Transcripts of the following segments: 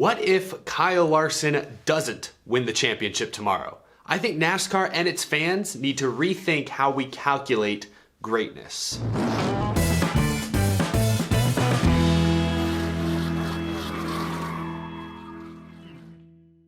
What if Kyle Larson doesn't win the championship tomorrow? I think NASCAR and its fans need to rethink how we calculate greatness.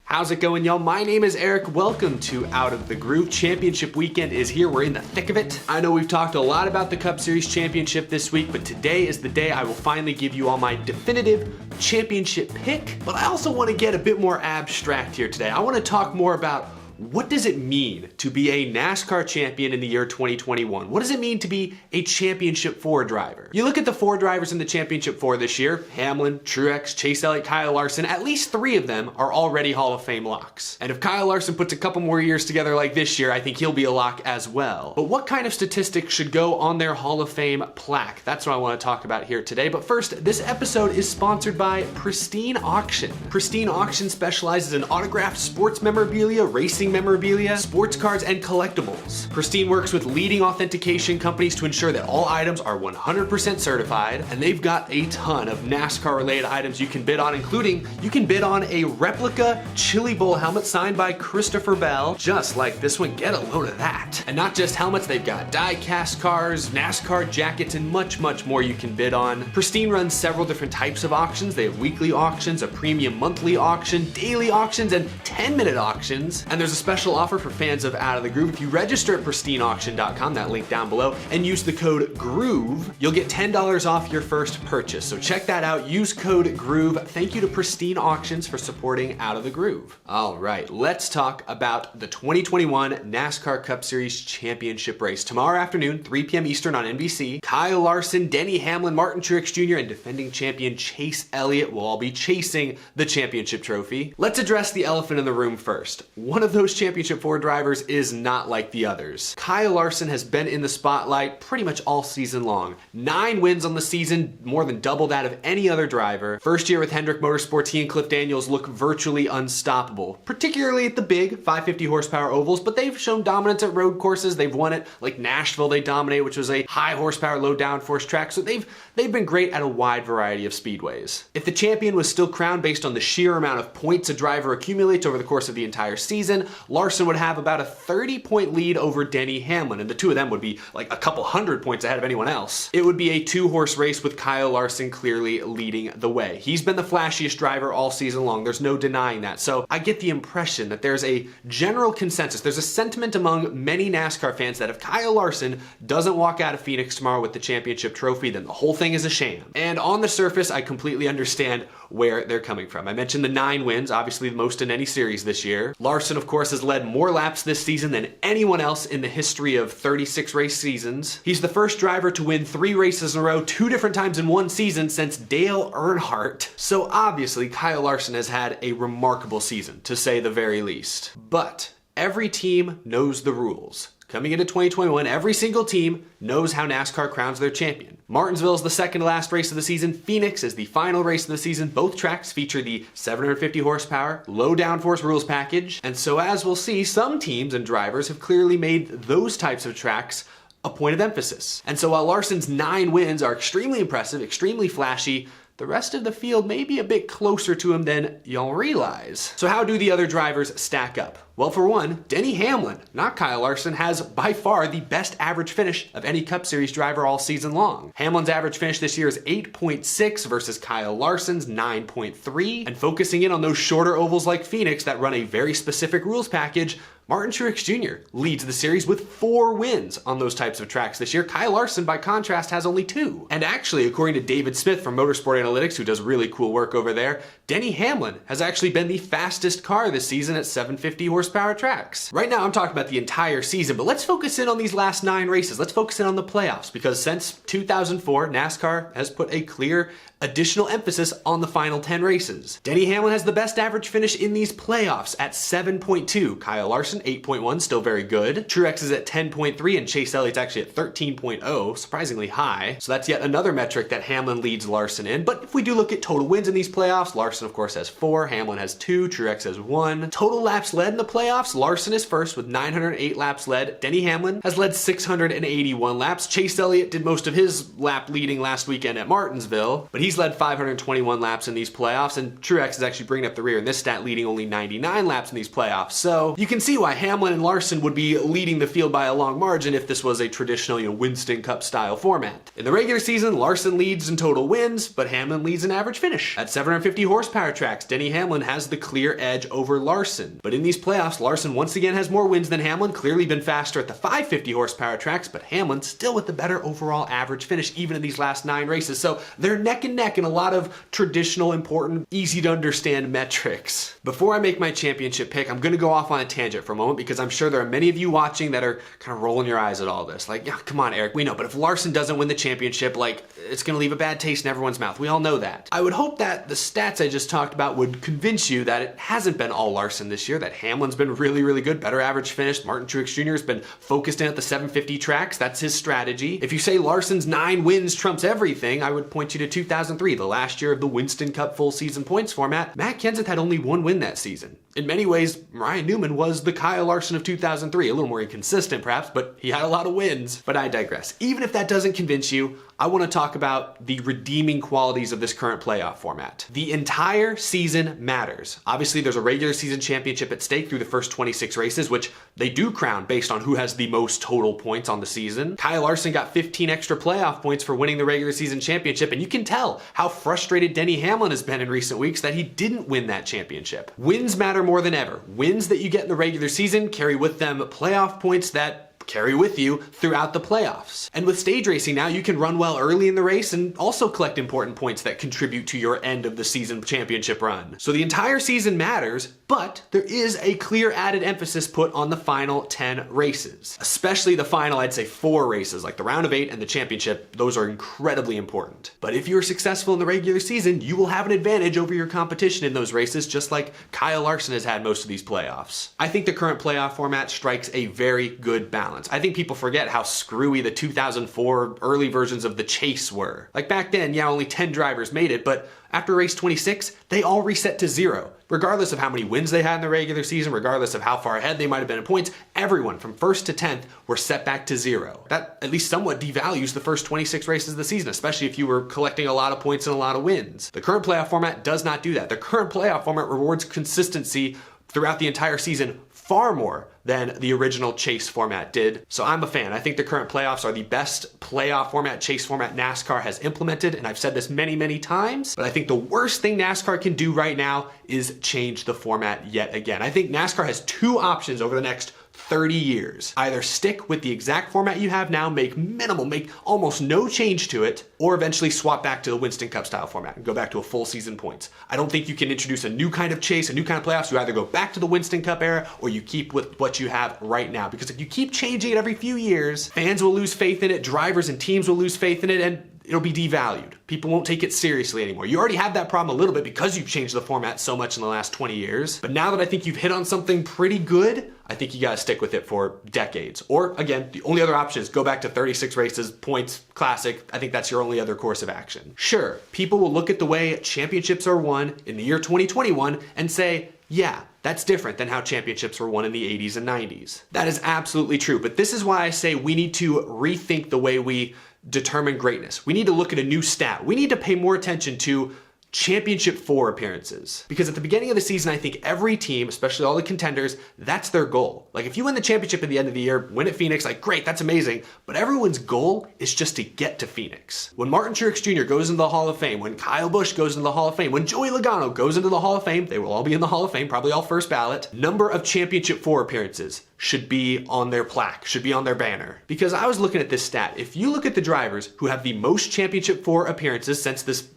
How's it going, y'all? My name is Eric. Welcome to Out of the Groove. Championship weekend is here. We're in the thick of it. I know we've talked a lot about the Cup Series championship this week, but today is the day I will finally give you all my definitive championship pick. But I also want to get a bit more abstract here today. I want to talk more about what does it mean to be a NASCAR champion in the year 2021? What does it mean to be a Championship 4 driver? You look at the 4 drivers in the Championship 4 this year, Hamlin, Truex, Chase Elliott, Kyle Larson, at least 3 of them are already Hall of Fame locks. And if Kyle Larson puts a couple more years together like this year, I think he'll be a lock as well. But what kind of statistics should go on their Hall of Fame plaque? That's what I want to talk about here today. But first, this episode is sponsored by Pristine Auction. Pristine Auction specializes in autographed sports memorabilia, racing memorabilia, sports cards, and collectibles. Pristine works with leading authentication companies to ensure that all items are 100% certified, and they've got a ton of NASCAR related items you can bid on, including you can bid on a replica Chili Bowl helmet signed by Christopher Bell, just like this one. Get a load of that. And not just helmets, they've got die-cast cars, NASCAR jackets, and much more you can bid on. Pristine runs several different types of auctions. They have weekly auctions, a premium monthly auction, daily auctions, and 10-minute auctions. And there's a special offer for fans of Out of the Groove. If you register at pristineauction.com, that link down below, and use the code GROOVE, you'll get $10 off your first purchase. So check that out. Use code GROOVE. Thank you to Pristine Auctions for supporting Out of the Groove. All right, let's talk about the 2021 NASCAR Cup Series Championship race. Tomorrow afternoon, 3 p.m. Eastern on NBC, Kyle Larson, Denny Hamlin, Martin Truex Jr., and defending champion Chase Elliott will all be chasing the championship trophy. Let's address the elephant in the room first. One of those Championship 4 drivers is not like the others. Kyle Larson has been in the spotlight pretty much all season long. 9 wins on the season, more than double that of any other driver. First year with Hendrick Motorsports, he and Cliff Daniels look virtually unstoppable, particularly at the big 550 horsepower ovals, but they've shown dominance at road courses. They've won it, like Nashville they dominated, which was a high horsepower, low downforce track, so they've been great at a wide variety of speedways. If the champion was still crowned based on the sheer amount of points a driver accumulates over the course of the entire season, Larson would have about a 30-point lead over Denny Hamlin, and the two of them would be like a couple hundred points ahead of anyone else. It would be a 2-horse race with Kyle Larson clearly leading the way. He's been the flashiest driver all season long. There's no denying that. So I get the impression that there's a general consensus, there's a sentiment among many NASCAR fans that if Kyle Larson doesn't walk out of Phoenix tomorrow with the championship trophy, then the whole thing is a sham. And on the surface, I completely understand where they're coming from. I mentioned the 9 wins, obviously the most in any series this year. Larson, of course, has led more laps this season than anyone else in the history of 36 race seasons. He's the first driver to win 3 races in a row 2 different times in one season since Dale Earnhardt. So obviously, Kyle Larson has had a remarkable season, to say the very least. But every team knows the rules. Coming into 2021, every single team knows how NASCAR crowns their champion. Martinsville is the second to last race of the season. Phoenix is the final race of the season. Both tracks feature the 750 horsepower, low downforce rules package. And so as we'll see, some teams and drivers have clearly made those types of tracks a point of emphasis. And so while Larson's 9 wins are extremely impressive, extremely flashy, the rest of the field may be a bit closer to him than y'all realize. So how do the other drivers stack up? Well, for one, Denny Hamlin, not Kyle Larson, has by far the best average finish of any Cup Series driver all season long. Hamlin's average finish this year is 8.6 versus Kyle Larson's 9.3. And focusing in on those shorter ovals like Phoenix that run a very specific rules package, Martin Truex Jr. leads the series with 4 wins on those types of tracks this year. Kyle Larson, by contrast, has only 2. And actually, according to David Smith from Motorsport Analytics, who does really cool work over there, Denny Hamlin has actually been the fastest car this season at 750 horsepower tracks. Right now, I'm talking about the entire season, but let's focus in on these last 9 races. Let's focus in on the playoffs, because since 2004, NASCAR has put a clear additional emphasis on the final 10 races. Denny Hamlin has the best average finish in these playoffs at 7.2. Kyle Larson Larson, 8.1, still very good. Truex is at 10.3 and Chase Elliott's actually at 13.0, surprisingly high. So that's yet another metric that Hamlin leads Larson in. But if we do look at total wins in these playoffs, Larson of course has 4, Hamlin has 2, Truex has 1. Total laps led in the playoffs, Larson is first with 908 laps led. Denny Hamlin has led 681 laps. Chase Elliott did most of his lap leading last weekend at Martinsville, but he's led 521 laps in these playoffs, and Truex is actually bringing up the rear in this stat, leading only 99 laps in these playoffs. So you can see why Hamlin and Larson would be leading the field by a long margin if this was a traditional, Winston Cup style format. In the regular season, Larson leads in total wins, but Hamlin leads in average finish. At 750 horsepower tracks, Denny Hamlin has the clear edge over Larson. But in these playoffs, Larson once again has more wins than Hamlin, clearly been faster at the 550 horsepower tracks, but Hamlin still with the better overall average finish even in these last 9 races. So they're neck and neck in a lot of traditional, important, easy to understand metrics. Before I make my championship pick, I'm gonna go off on a tangent for a moment because I'm sure there are many of you watching that are kind of rolling your eyes at all this. Like, yeah, come on, Eric, we know, but if Larson doesn't win the championship, like, it's gonna leave a bad taste in everyone's mouth. We all know that. I would hope that the stats I just talked about would convince you that it hasn't been all Larson this year, that Hamlin's been really, really good, better average finish. Martin Truex Jr. has been focused in at the 750 tracks. That's his strategy. If you say Larson's 9 wins trumps everything, I would point you to 2003, the last year of the Winston Cup full season points format. Matt Kenseth had only 1 win that season. In many ways, Ryan Newman was the Kyle Larson of 2003, a little more inconsistent perhaps, but he had a lot of wins. But I digress. Even if that doesn't convince you, I want to talk about the redeeming qualities of this current playoff format. The entire season matters. Obviously, there's a regular season championship at stake through the first 26 races, which they do crown based on who has the most total points on the season. Kyle Larson got 15 extra playoff points for winning the regular season championship, and you can tell how frustrated Denny Hamlin has been in recent weeks that he didn't win that championship. Wins matter more than ever. Wins that you get in the regular season carry with them playoff points that carry with you throughout the playoffs. And with stage racing now, you can run well early in the race and also collect important points that contribute to your end of the season championship run. So the entire season matters, but there is a clear added emphasis put on the final 10 races. Especially the final, I'd say 4 races, like the round of 8 and the championship. Those are incredibly important. But if you're successful in the regular season, you will have an advantage over your competition in those races, just like Kyle Larson has had most of these playoffs. I think the current playoff format strikes a very good balance. I think people forget how screwy the 2004 early versions of the chase were. Like back then, yeah, only 10 drivers made it, but after race 26, they all reset to 0. Regardless of how many wins they had in the regular season, regardless of how far ahead they might have been in points, everyone from 1st to 10th were set back to 0. That at least somewhat devalues the first 26 races of the season, especially if you were collecting a lot of points and a lot of wins. The current playoff format does not do that. The current playoff format rewards consistency throughout the entire season far more than the original chase format did. So I'm a fan. I think the current playoffs are the best playoff format, chase format NASCAR has implemented, and I've said this many, many times, but I think the worst thing NASCAR can do right now is change the format yet again. I think NASCAR has 2 options over the next 30 years. Either stick with the exact format you have now, make almost no change to it, or eventually swap back to the Winston Cup style format and go back to a full season points. I don't think you can introduce a new kind of chase, a new kind of playoffs. You either go back to the Winston Cup era or you keep with what you have right now. Because if you keep changing it every few years, fans will lose faith in it, drivers and teams will lose faith in it, and it'll be devalued. People won't take it seriously anymore. You already have that problem a little bit because you've changed the format so much in the last 20 years. But now that I think you've hit on something pretty good, I think you gotta stick with it for decades. Or again, the only other option is go back to 36 races, points, classic. I think that's your only other course of action. Sure, people will look at the way championships are won in the year 2021 and say, yeah, that's different than how championships were won in the 80s and 90s. That is absolutely true, but this is why I say we need to rethink the way we determine greatness. We need to look at a new stat. We need to pay more attention to championship 4 appearances. Because at the beginning of the season, I think every team, especially all the contenders, that's their goal. Like if you win the championship at the end of the year, win at Phoenix, like great, that's amazing. But everyone's goal is just to get to Phoenix. When Martin Truex Jr. goes into the Hall of Fame, when Kyle Busch goes into the Hall of Fame, when Joey Logano goes into the Hall of Fame, they will all be in the Hall of Fame, probably all first ballot. Number of championship 4 appearances should be on their plaque, should be on their banner. Because I was looking at this stat. If you look at the drivers who have the most championship 4 appearances since this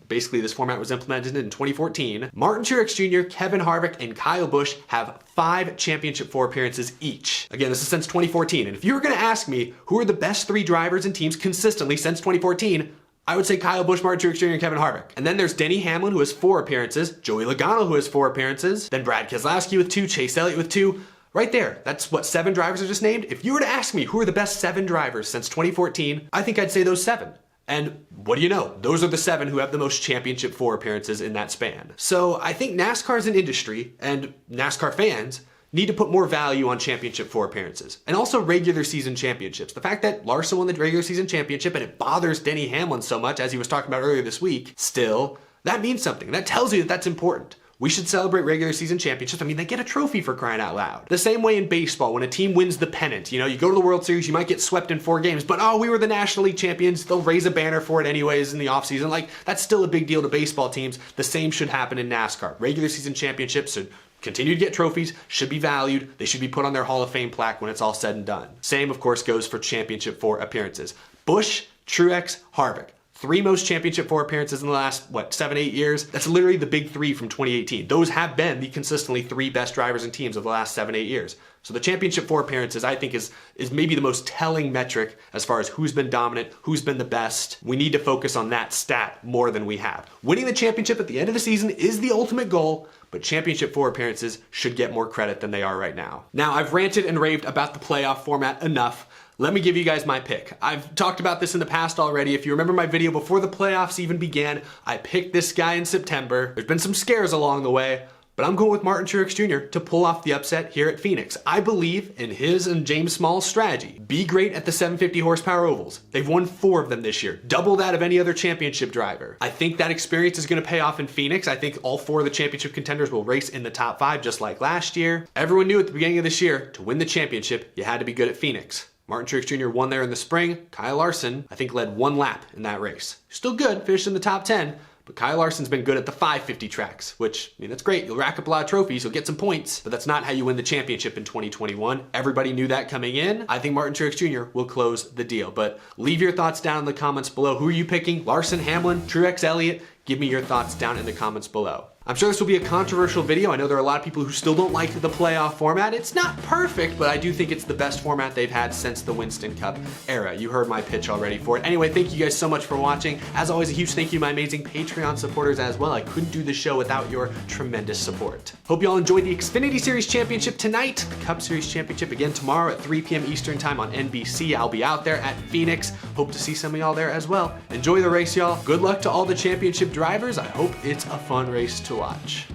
format was implemented in 2014, Martin Truex Jr., Kevin Harvick, and Kyle Busch have 5 championship 4 appearances each. Again, this is since 2014. And if you were gonna ask me who are the best 3 drivers and teams consistently since 2014, I would say Kyle Busch, Martin Truex Jr., and Kevin Harvick. And then there's Denny Hamlin, who has 4 appearances, Joey Logano, who has 4 appearances, then Brad Keselowski with 2, Chase Elliott with 2, Right there, that's what 7 drivers are just named. If you were to ask me who are the best 7 drivers since 2014, I think I'd say those 7. And what do you know? Those are the 7 who have the most Championship 4 appearances in that span. So I think NASCAR as an industry and NASCAR fans need to put more value on Championship 4 appearances and also regular season championships. The fact that Larson won the regular season championship and it bothers Denny Hamlin so much, as he was talking about earlier this week, still, that means something. That tells you that that's important. We should celebrate regular season championships. I mean, they get a trophy for crying out loud. The same way in baseball, when a team wins the pennant, you know, you go to the World Series, you might get swept in 4 games, but oh, we were the National League champions. They'll raise a banner for it anyways in the offseason. Like, that's still a big deal to baseball teams. The same should happen in NASCAR. Regular season championships should continue to get trophies, should be valued. They should be put on their Hall of Fame plaque when it's all said and done. Same, of course, goes for Championship 4 appearances. Busch, Truex, Harvick. 3 most Championship 4 appearances in the last, 7, 8 years? That's literally the big 3 from 2018. Those have been the consistently 3 best drivers and teams of the last 7, 8 years. So the Championship 4 appearances, I think, is maybe the most telling metric as far as who's been dominant, who's been the best. We need to focus on that stat more than we have. Winning the championship at the end of the season is the ultimate goal, but Championship 4 appearances should get more credit than they are right now. Now, I've ranted and raved about the playoff format enough. Let me give you guys my pick. I've talked about this in the past already. If you remember my video before the playoffs even began, I picked this guy in September. There's been some scares along the way, but I'm going with Martin Truex Jr. to pull off the upset here at Phoenix. I believe in his and James Small's strategy. Be great at the 750 horsepower ovals. They've won 4 of them this year, double that of any other championship driver. I think that experience is going to pay off in Phoenix. I think all 4 of the championship contenders will race in the top 5 just like last year. Everyone knew at the beginning of this year, to win the championship, you had to be good at Phoenix. Martin Truex Jr. won there in the spring. Kyle Larson, I think, led 1 lap in that race. Still good, finished in the top 10, but Kyle Larson's been good at the 550 tracks, which, I mean, that's great. You'll rack up a lot of trophies, you'll get some points, but that's not how you win the championship in 2021. Everybody knew that coming in. I think Martin Truex Jr. will close the deal, but leave your thoughts down in the comments below. Who are you picking? Larson, Hamlin, Truex, Elliott? Give me your thoughts down in the comments below. I'm sure this will be a controversial video. I know there are a lot of people who still don't like the playoff format. It's not perfect, but I do think it's the best format they've had since the Winston Cup era. You heard my pitch already for it. Anyway, thank you guys so much for watching. As always, a huge thank you to my amazing Patreon supporters as well. I couldn't do the show without your tremendous support. Hope you all enjoyed the Xfinity Series Championship tonight. The Cup Series Championship again tomorrow at 3 p.m. Eastern time on NBC. I'll be out there at Phoenix. Hope to see some of y'all there as well. Enjoy the race, y'all. Good luck to all the championship drivers. I hope it's a fun race to watch.